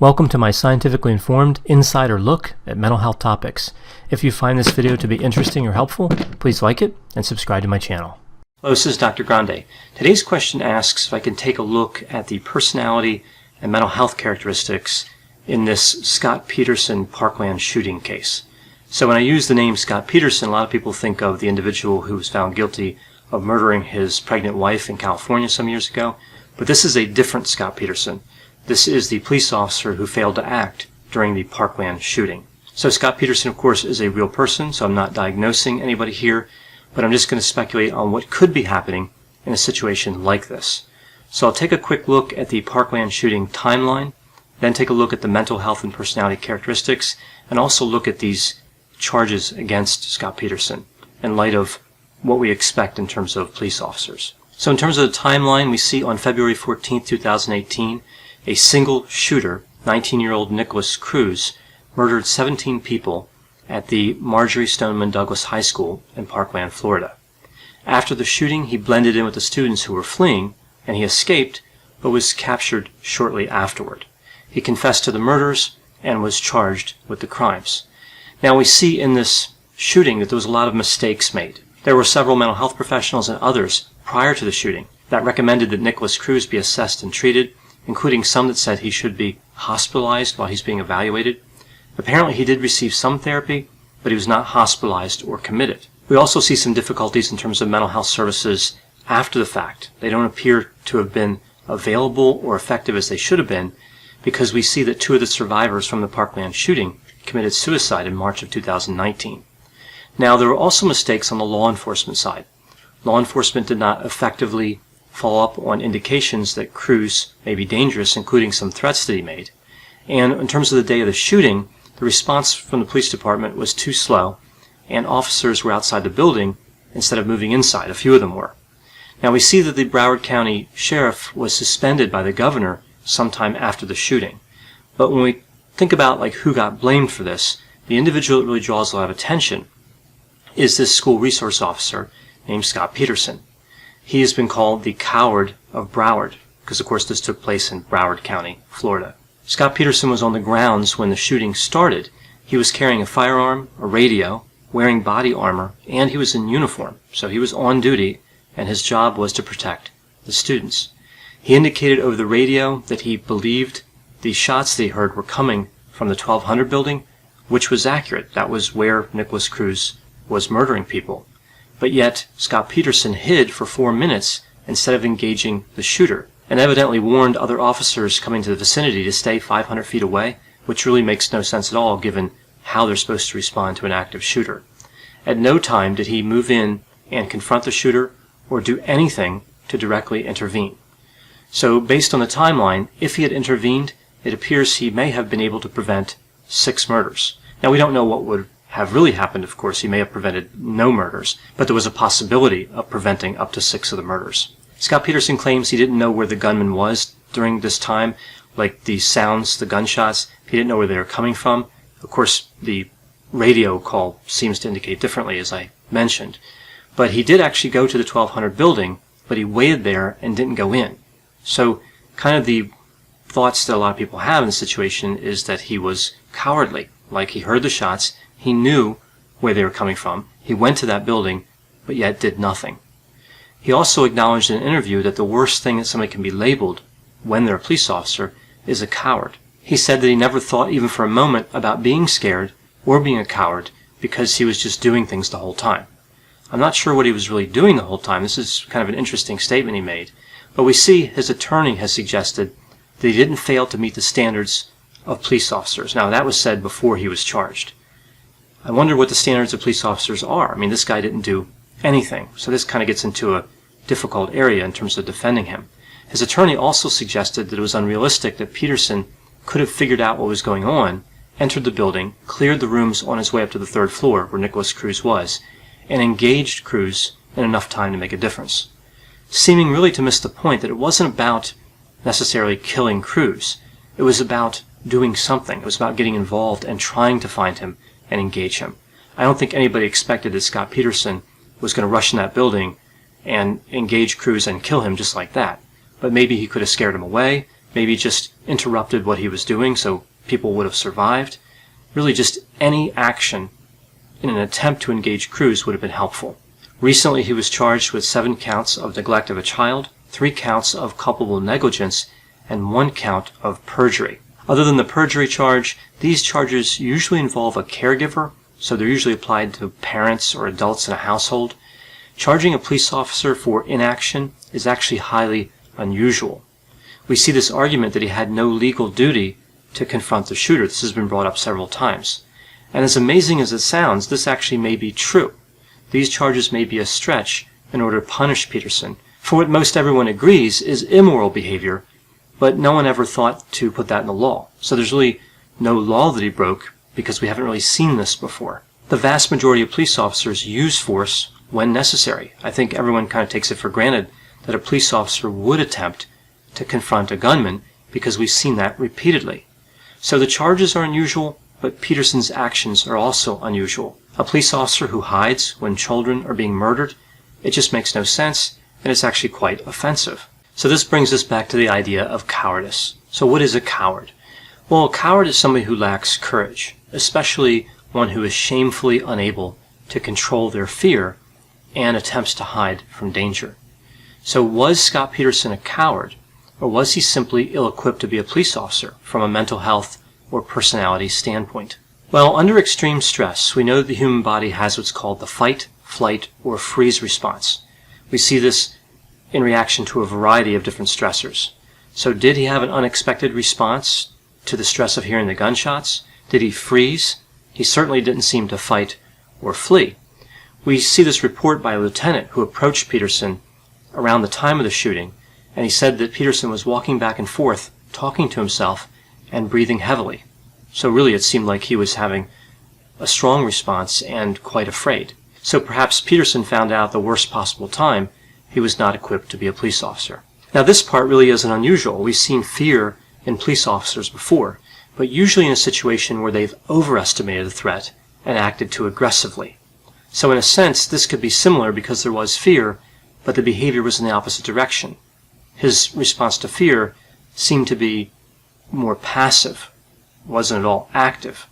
Welcome to my scientifically informed insider look at mental health topics. If you find this video to be interesting or helpful, please like it and subscribe to my channel. Hello, this is Dr. Grande. Today's question asks if I can take a look at the personality and mental health characteristics in this Scot Peterson Parkland shooting case. So when I use the name Scot Peterson, a lot of people think of the individual who was found guilty of murdering his pregnant wife in California some years ago, but this is a different Scot Peterson. This is the police officer who failed to act during the Parkland shooting. So Scot Peterson, of course, is a real person, so I'm not diagnosing anybody here, but I'm just going to speculate on what could be happening in a situation like this. So I'll take a quick look at the Parkland shooting timeline, then take a look at the mental health and personality characteristics, and also look at these charges against Scot Peterson in light of what we expect in terms of police officers. So in terms of the timeline, we see on February 14, 2018, a single shooter, 19-year-old Nikolas Cruz, murdered 17 people at the Marjory Stoneman Douglas High School in Parkland, Florida. After the shooting, he blended in with the students who were fleeing, and he escaped, but was captured shortly afterward. He confessed to the murders and was charged with the crimes. Now we see in this shooting that there was a lot of mistakes made. There were several mental health professionals and others prior to the shooting that recommended that Nikolas Cruz be assessed and treated, including some that said he should be hospitalized while he's being evaluated. Apparently he did receive some therapy, but he was not hospitalized or committed. We also see some difficulties in terms of mental health services after the fact. They don't appear to have been available or effective as they should have been, because we see that two of the survivors from the Parkland shooting committed suicide in March of 2019. Now, there were also mistakes on the law enforcement side. Law enforcement did not effectively follow up on indications that Cruz may be dangerous, including some threats that he made. And in terms of the day of the shooting, the response from the police department was too slow, and officers were outside the building instead of moving inside. A few of them were. Now we see that the Broward County Sheriff was suspended by the governor sometime after the shooting. But when we think about who got blamed for this, the individual that really draws a lot of attention is this school resource officer named Scot Peterson. He has been called the coward of Broward, because of course this took place in Broward County, Florida. Scot Peterson was on the grounds when the shooting started. He was carrying a firearm, a radio, wearing body armor, and he was in uniform. So he was on duty, and his job was to protect the students. He indicated over the radio that he believed the shots that he heard were coming from the 1200 building, which was accurate. That was where Nikolas Cruz was murdering people. But yet, Scot Peterson hid for 4 minutes instead of engaging the shooter, and evidently warned other officers coming to the vicinity to stay 500 feet away, which really makes no sense at all given how they're supposed to respond to an active shooter. At no time did he move in and confront the shooter or do anything to directly intervene. So based on the timeline, if he had intervened, it appears he may have been able to prevent 6 murders. Now we don't know what would have really happened, of course. He may have prevented no murders, but there was a possibility of preventing up to 6 of the murders. Scot Peterson claims he didn't know where the gunman was during this time, like the sounds, the gunshots. He didn't know where they were coming from. Of course, the radio call seems to indicate differently, as I mentioned. But he did actually go to the 1200 building, but he waited there and didn't go in. So kind of the thoughts that a lot of people have in the situation is that he was cowardly. Like, he heard the shots, he knew where they were coming from, he went to that building, but yet did nothing. He also acknowledged in an interview that the worst thing that somebody can be labeled when they're a police officer is a coward. He said that he never thought even for a moment about being scared or being a coward because he was just doing things the whole time. I'm not sure what he was really doing the whole time. This is kind of an interesting statement he made. But we see his attorney has suggested that he didn't fail to meet the standards of police officers. Now, that was said before he was charged. I wonder what the standards of police officers are. I mean, this guy didn't do anything. So this kind of gets into a difficult area in terms of defending him. His attorney also suggested that it was unrealistic that Peterson could have figured out what was going on, entered the building, cleared the rooms on his way up to the 3rd floor where Nikolas Cruz was, and engaged Cruz in enough time to make a difference, seeming really to miss the point that it wasn't about necessarily killing Cruz. It was about doing something. It was about getting involved and trying to find him and engage him. I don't think anybody expected that Scot Peterson was going to rush in that building and engage Cruz and kill him just like that. But maybe he could have scared him away. maybe just interrupted what he was doing so people would have survived. Really just any action in an attempt to engage Cruz would have been helpful. Recently he was charged with 7 counts of neglect of a child, 3 counts of culpable negligence, and 1 count of perjury. Other than the perjury charge, these charges usually involve a caregiver, so they're usually applied to parents or adults in a household. Charging a police officer for inaction is actually highly unusual. We see this argument that he had no legal duty to confront the shooter. This has been brought up several times. And as amazing as it sounds, this actually may be true. These charges may be a stretch in order to punish Peterson for what most everyone agrees is immoral behavior, but no one ever thought to put that in the law. So there's really no law that he broke because we haven't really seen this before. The vast majority of police officers use force when necessary. I think everyone kind of takes it for granted that a police officer would attempt to confront a gunman because we've seen that repeatedly. So the charges are unusual, but Peterson's actions are also unusual. A police officer who hides when children are being murdered, it just makes no sense, and it's actually quite offensive. So this brings us back to the idea of cowardice. So what is a coward? Well, a coward is somebody who lacks courage, especially one who is shamefully unable to control their fear and attempts to hide from danger. So was Scot Peterson a coward, or was he simply ill-equipped to be a police officer from a mental health or personality standpoint? Well, under extreme stress, we know that the human body has what's called the fight, flight, or freeze response. We see this in reaction to a variety of different stressors. So did he have an unexpected response to the stress of hearing the gunshots? Did he freeze? He certainly didn't seem to fight or flee. We see this report by a lieutenant who approached Peterson around the time of the shooting, and he said that Peterson was walking back and forth, talking to himself and breathing heavily. So really it seemed like he was having a strong response and quite afraid. So perhaps Peterson found out the worst possible time he was not equipped to be a police officer. Now this part really isn't unusual. We've seen fear in police officers before, but usually in a situation where they've overestimated the threat and acted too aggressively. So in a sense, this could be similar because there was fear, but the behavior was in the opposite direction. His response to fear seemed to be more passive, wasn't at all active.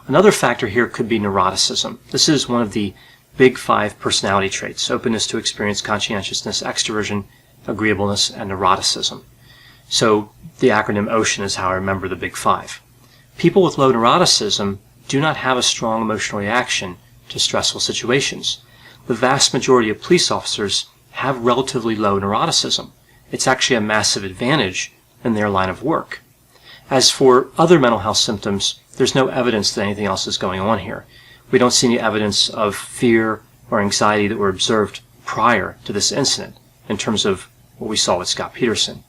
Another factor here could be neuroticism. This is one of the big 5 personality traits: openness to experience, conscientiousness, extroversion, agreeableness, and neuroticism. So the acronym OCEAN is how I remember the big 5. People with low neuroticism do not have a strong emotional reaction to stressful situations. The vast majority of police officers have relatively low neuroticism. It's actually a massive advantage in their line of work. As for other mental health symptoms, there's no evidence that anything else is going on here. We don't see any evidence of fear or anxiety that were observed prior to this incident in terms of what we saw with Scot Peterson.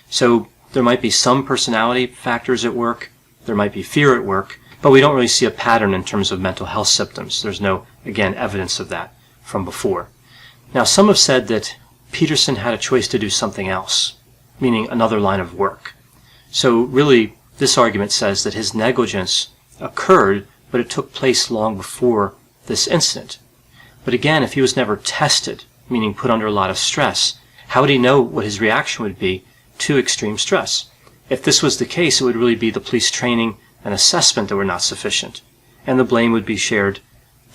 So there might be some personality factors at work, there might be fear at work, but we don't really see a pattern in terms of mental health symptoms. There's no, again, evidence of that from before. Now, some have said that Peterson had a choice to do something else, meaning another line of work. So really, this argument says that his negligence occurred, but it took place long before this incident. But again, if he was never tested, meaning put under a lot of stress, how would he know what his reaction would be to extreme stress? If this was the case, it would really be the police training and assessment that were not sufficient, and the blame would be shared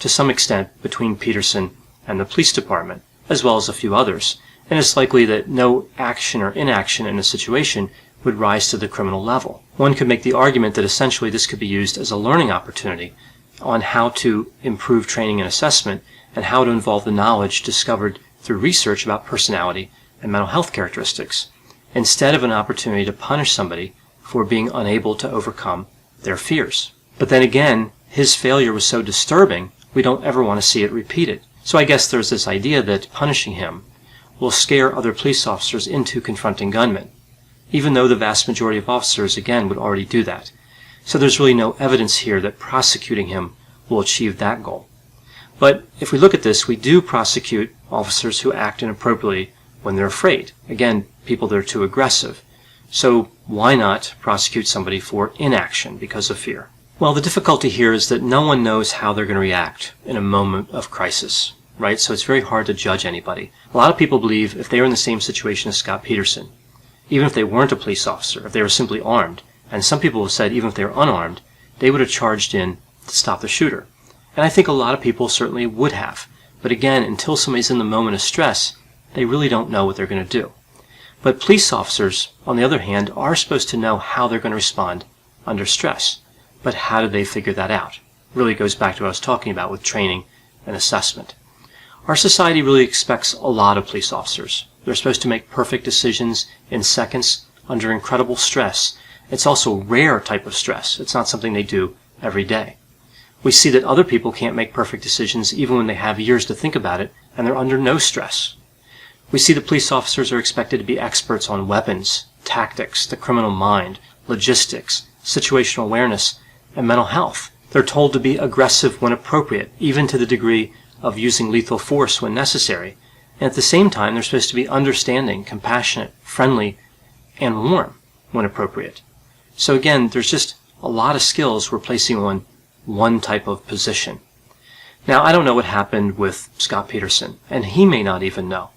to some extent between Peterson and the police department, as well as a few others, and it's likely that no action or inaction in a situation would rise to the criminal level. One could make the argument that essentially this could be used as a learning opportunity on how to improve training and assessment and how to involve the knowledge discovered through research about personality and mental health characteristics, instead of an opportunity to punish somebody for being unable to overcome their fears. But then again, his failure was so disturbing, we don't ever want to see it repeated. So I guess there's this idea that punishing him will scare other police officers into confronting gunmen, even though the vast majority of officers, again, would already do that. So there's really no evidence here that prosecuting him will achieve that goal. But if we look at this, we do prosecute officers who act inappropriately when they're afraid. Again, people that are too aggressive. So why not prosecute somebody for inaction because of fear? Well, the difficulty here is that no one knows how they're going to react in a moment of crisis, right? So it's very hard to judge anybody. A lot of people believe if they were in the same situation as Scot Peterson, even if they weren't a police officer, if they were simply armed, and some people have said even if they were unarmed, they would have charged in to stop the shooter. And I think a lot of people certainly would have. But again, until somebody's in the moment of stress, they really don't know what they're going to do. But police officers, on the other hand, are supposed to know how they're going to respond under stress. But how do they figure that out? It really goes back to what I was talking about with training and assessment. Our society really expects a lot of police officers. They're supposed to make perfect decisions in seconds under incredible stress. It's also a rare type of stress. It's not something they do every day. We see that other people can't make perfect decisions even when they have years to think about it, and they're under no stress. We see that police officers are expected to be experts on weapons, tactics, the criminal mind, logistics, situational awareness, and mental health. They're told to be aggressive when appropriate, even to the degree of using lethal force when necessary. And at the same time, they're supposed to be understanding, compassionate, friendly, and warm when appropriate. So again, there's just a lot of skills we're placing on one type of position. Now, I don't know what happened with Scot Peterson, and he may not even know.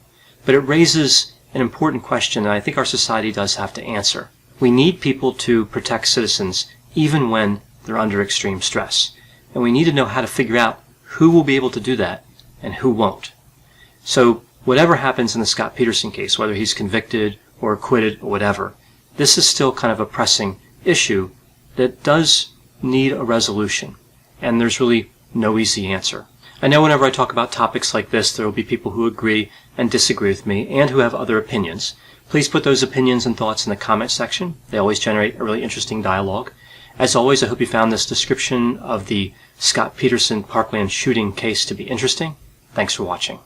But it raises an important question that I think our society does have to answer. We need people to protect citizens even when they're under extreme stress. And we need to know how to figure out who will be able to do that and who won't. So whatever happens in the Scot Peterson case, whether he's convicted or acquitted or whatever, this is still kind of a pressing issue that does need a resolution. And there's really no easy answer. I know whenever I talk about topics like this, there will be people who agree and disagree with me and who have other opinions. Please put those opinions and thoughts in the comment section. They always generate a really interesting dialogue. As always, I hope you found this description of the Scot Peterson Parkland shooting case to be interesting. Thanks for watching.